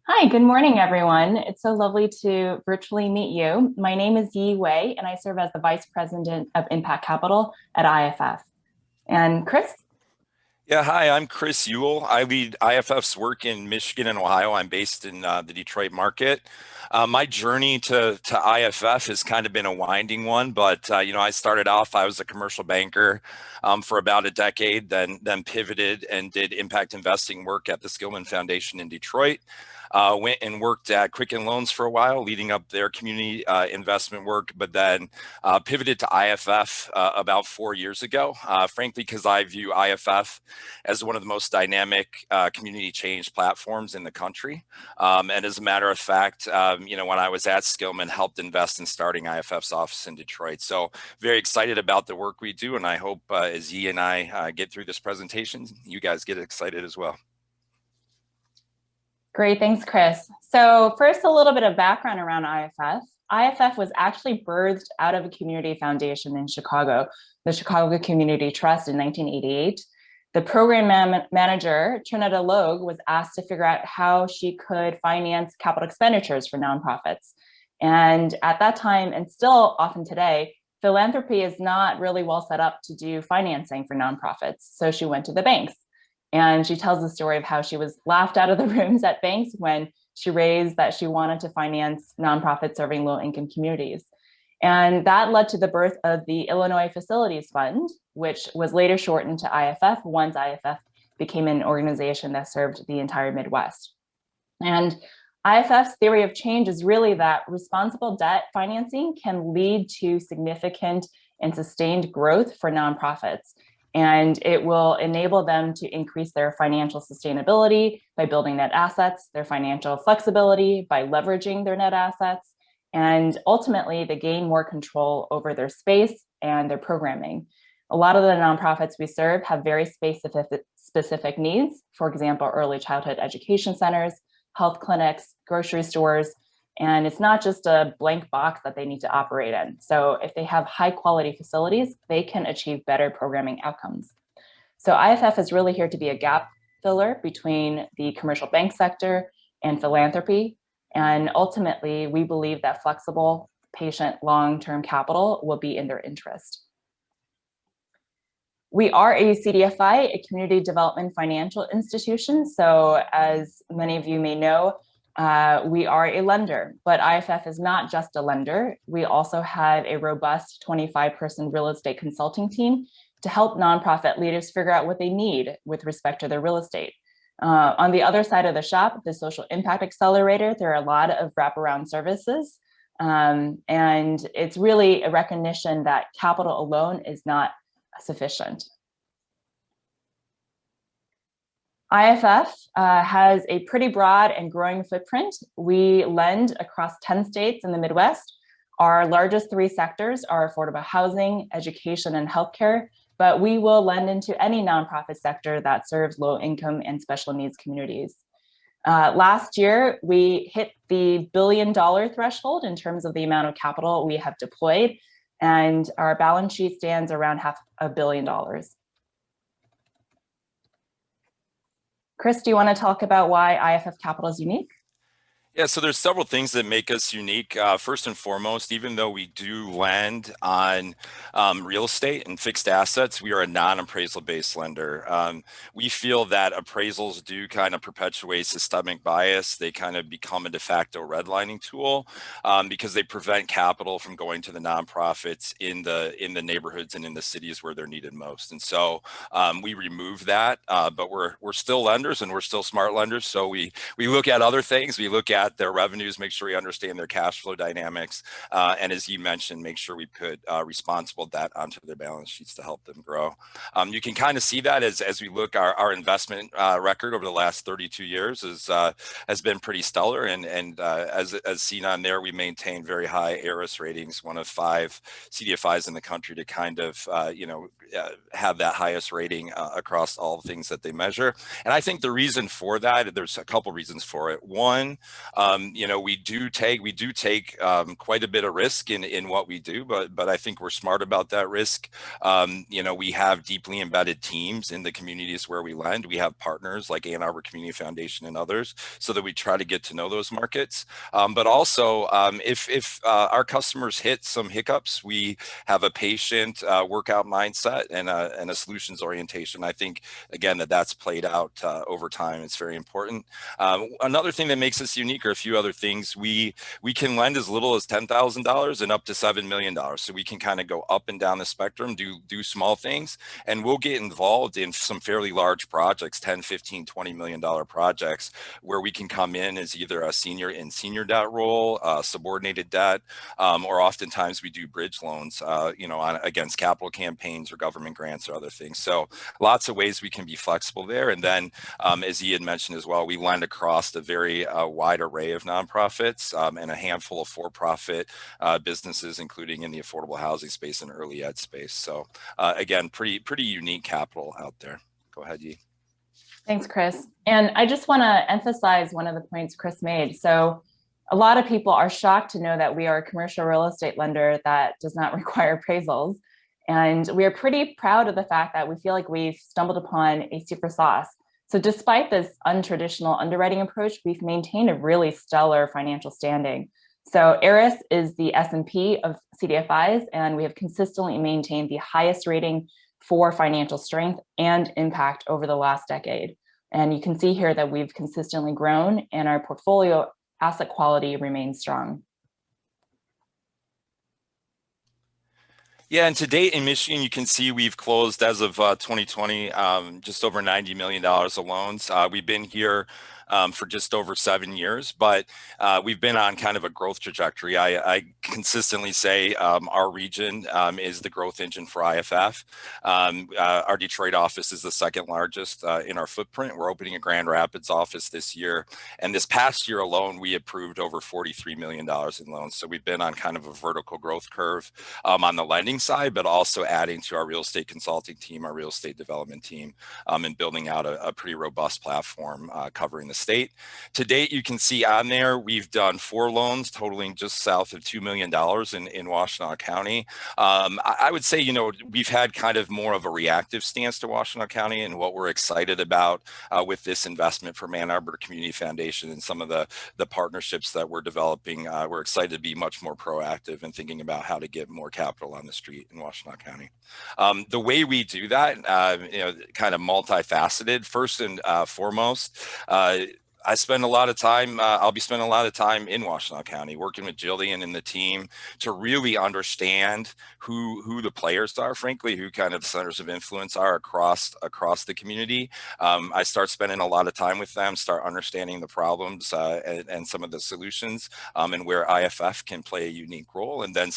Hi, good morning, everyone. It's so lovely to virtually meet you. My name is Yi Wei, and I serve as the Vice President of Impact Capital at IFF. And Chris? Yeah, hi, I'm Chris Ewell. I lead IFF's work in Michigan and Ohio. I'm based in the Detroit market. My journey to IFF has kind of been a winding one, but I started off, I was a commercial banker for about a decade, then pivoted and did impact investing work at the Skillman Foundation in Detroit. Went and worked at Quicken Loans for a while, leading up their community investment work, but then pivoted to IFF about 4 years ago, frankly, because I view IFF as one of the most dynamic community change platforms in the country. And as a matter of fact, when I was at Skillman, helped invest in starting IFF's office in Detroit. So very excited about the work we do. And I hope as Yi and I get through this presentation, you guys get excited as well. Great, thanks, Chris. So first, a little bit of background around IFF. IFF was actually birthed out of a community foundation in Chicago, the Chicago Community Trust in 1988. The program manager, Trinetta Logue, was asked to figure out how she could finance capital expenditures for nonprofits. And at that time, and still often today, philanthropy is not really well set up to do financing for nonprofits. So she went to the banks. And she tells the story of how she was laughed out of the rooms at banks when she raised that she wanted to finance nonprofits serving low income communities. And that led to the birth of the Illinois Facilities Fund, which was later shortened to IFF once IFF became an organization that served the entire Midwest. And IFF's theory of change is really that responsible debt financing can lead to significant and sustained growth for nonprofits. And it will enable them to increase their financial sustainability by building net assets, their financial flexibility by leveraging their net assets, and ultimately they gain more control over their space and their programming. A lot of the nonprofits we serve have very specific needs. For example, early childhood education centers, health clinics, grocery stores, and it's not just a blank box that they need to operate in. So if they have high quality facilities, they can achieve better programming outcomes. So IFF is really here to be a gap filler between the commercial bank sector and philanthropy. And ultimately, we believe that flexible, patient, long-term capital will be in their interest. We are a CDFI, a community development financial institution. So as many of you may know, we are a lender, but IFF is not just a lender. We also have a robust 25-person real estate consulting team to help nonprofit leaders figure out what they need with respect to their real estate. On the other side of the shop, the Social Impact Accelerator, there are a lot of wraparound services. And it's really a recognition that capital alone is not sufficient. IFF has a pretty broad and growing footprint. We lend across 10 states in the Midwest. Our largest three sectors are affordable housing, education, and healthcare, but we will lend into any nonprofit sector that serves low income and special needs communities. Last year, we hit the $1 billion threshold in terms of the amount of capital we have deployed, and our balance sheet stands around $500 million. Chris, do you want to talk about why IFF Capital is unique? Yeah, so there's several things that make us unique. First and foremost, even though we do lend on real estate and fixed assets, we are a non-appraisal based lender. We feel that appraisals do kind of perpetuate systemic bias. They kind of become a de facto redlining tool because they prevent capital from going to the nonprofits in the neighborhoods and in the cities where they're needed most. And so we remove that, but we're still lenders and we're still smart lenders. So we look at other things. We look at their revenues, make sure we understand their cash flow dynamics, and as you mentioned, make sure we put responsible debt onto their balance sheets to help them grow. You can kind of see that as we look our investment record over the last 32 years has been pretty stellar, and as seen on there, we maintain very high ARIS ratings, one of 5 CDFIs in the country to kind of have that highest rating across all things that they measure. And I think the reason for that, there's a couple reasons for it. One, we do take quite a bit of risk in what we do, but I think we're smart about that risk. We have deeply embedded teams in the communities where we lend. We have partners like Ann Arbor Community Foundation and others, so that we try to get to know those markets. But also, if our customers hit some hiccups, we have a patient workout mindset and a solutions orientation. I think, again, that's played out over time. It's very important. Another thing that makes us unique are a few other things. We can lend as little as $10,000 and up to $7 million. So we can kind of go up and down the spectrum, do small things, and we'll get involved in some fairly large projects, 10, 15, $20 million projects, where we can come in as either a senior debt role, subordinated debt, or oftentimes we do bridge loans, against capital campaigns or government grants or other things. So lots of ways we can be flexible there. And then, as he had mentioned as well, we lend across a very wide array of nonprofits and a handful of for-profit businesses, including in the affordable housing space and early ed space. So again, pretty unique capital out there. Go ahead, Yi. Thanks, Chris. And I just want to emphasize one of the points Chris made. So a lot of people are shocked to know that we are a commercial real estate lender that does not require appraisals. And we are pretty proud of the fact that we feel like we've stumbled upon a secret sauce. So despite this untraditional underwriting approach, we've maintained a really stellar financial standing. So ARIS is the S&P of CDFIs, and we have consistently maintained the highest rating for financial strength and impact over the last decade. And you can see here that we've consistently grown and our portfolio asset quality remains strong. Yeah, and to date in Michigan, you can see we've closed as of 2020, just over $90 million of loans. We've been here for just over 7 years, but we've been on kind of a growth trajectory. I consistently say our region is the growth engine for IFF. Our Detroit office is the second largest in our footprint. We're opening a Grand Rapids office this year. And this past year alone, we approved over $43 million in loans. So we've been on kind of a vertical growth curve on the lending side, but also adding to our real estate consulting team, our real estate development team, and building out a pretty robust platform covering the state. To date, you can see on there, we've done 4 loans totaling just south of $2 million in Washtenaw County. I would say, we've had kind of more of a reactive stance to Washtenaw County, and what we're excited about with this investment from Ann Arbor Community Foundation and some of the partnerships that we're developing, we're excited to be much more proactive in thinking about how to get more capital on the street in Washtenaw County. The way we do that, kind of multifaceted. First and foremost, I spend a lot of time, I'll be spending a lot of time in Washtenaw County working with Jillian and the team to really understand who the players are, frankly, who kind of the centers of influence are across the community. I start spending a lot of time with them, start understanding the problems and some of the solutions and where IFF can play a unique role, and then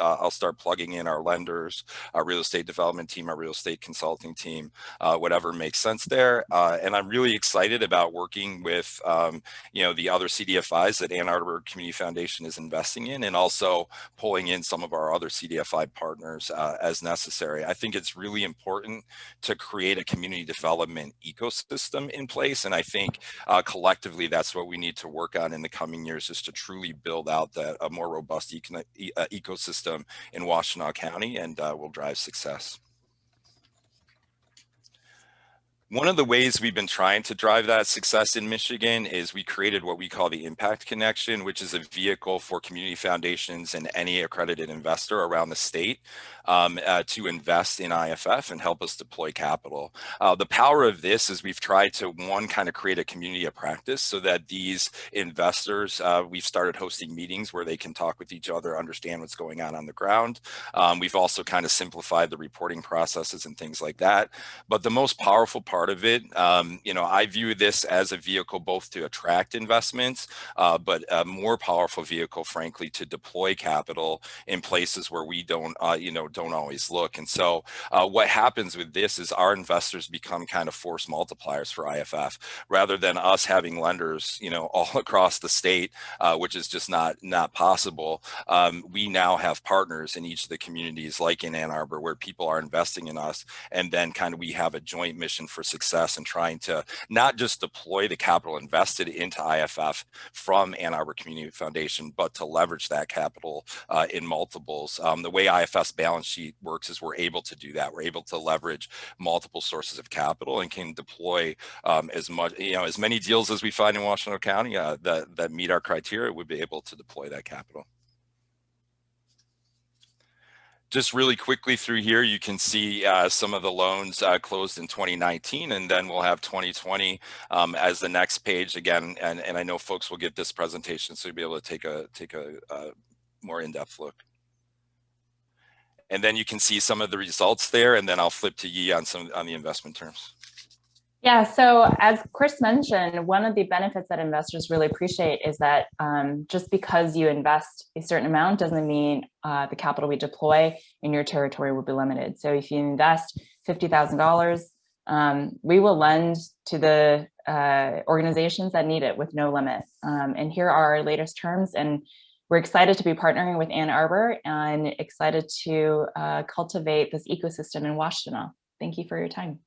I'll start plugging in our lenders, our real estate development team, our real estate consulting team, whatever makes sense there. And I'm really excited about working with the other CDFIs that Ann Arbor Community Foundation is investing in, and also pulling in some of our other CDFI partners as necessary. I think it's really important to create a community development ecosystem in place, and I think collectively that's what we need to work on in the coming years, is to truly build out a more robust ecosystem in Washtenaw County, and will drive success. One of the ways we've been trying to drive that success in Michigan is we created what we call the Impact Connection, which is a vehicle for community foundations and any accredited investor around the state to invest in IFF and help us deploy capital. The power of this is we've tried to, one, kind of create a community of practice so that these investors, we've started hosting meetings where they can talk with each other, understand what's going on the ground. We've also kind of simplified the reporting processes and things like that. But the most powerful part part of it. I view this as a vehicle both to attract investments, but a more powerful vehicle, frankly, to deploy capital in places where we don't always look. And so what happens with this is our investors become kind of force multipliers for IFF, rather than us having lenders, all across the state, which is just not possible. We now have partners in each of the communities, like in Ann Arbor, where people are investing in us, and then kind of we have a joint mission for success and trying to not just deploy the capital invested into IFF from Ann Arbor Community Foundation, but to leverage that capital in multiples. The way IFF's balance sheet works is we're able to do that. We're able to leverage multiple sources of capital and can deploy as many deals as we find in Washtenaw County that meet our criteria. Would be able to deploy that capital. Just really quickly through here, you can see some of the loans closed in 2019, and then we'll have 2020 as the next page again. And I know folks will get this presentation, so you'll be able to take a more in-depth look. And then you can see some of the results there, and then I'll flip to Yi on the investment terms. Yeah, so as Chris mentioned, one of the benefits that investors really appreciate is that just because you invest a certain amount doesn't mean the capital we deploy in your territory will be limited. So if you invest $50,000, we will lend to the organizations that need it with no limit. And here are our latest terms, and we're excited to be partnering with Ann Arbor and excited to cultivate this ecosystem in Washtenaw. Thank you for your time.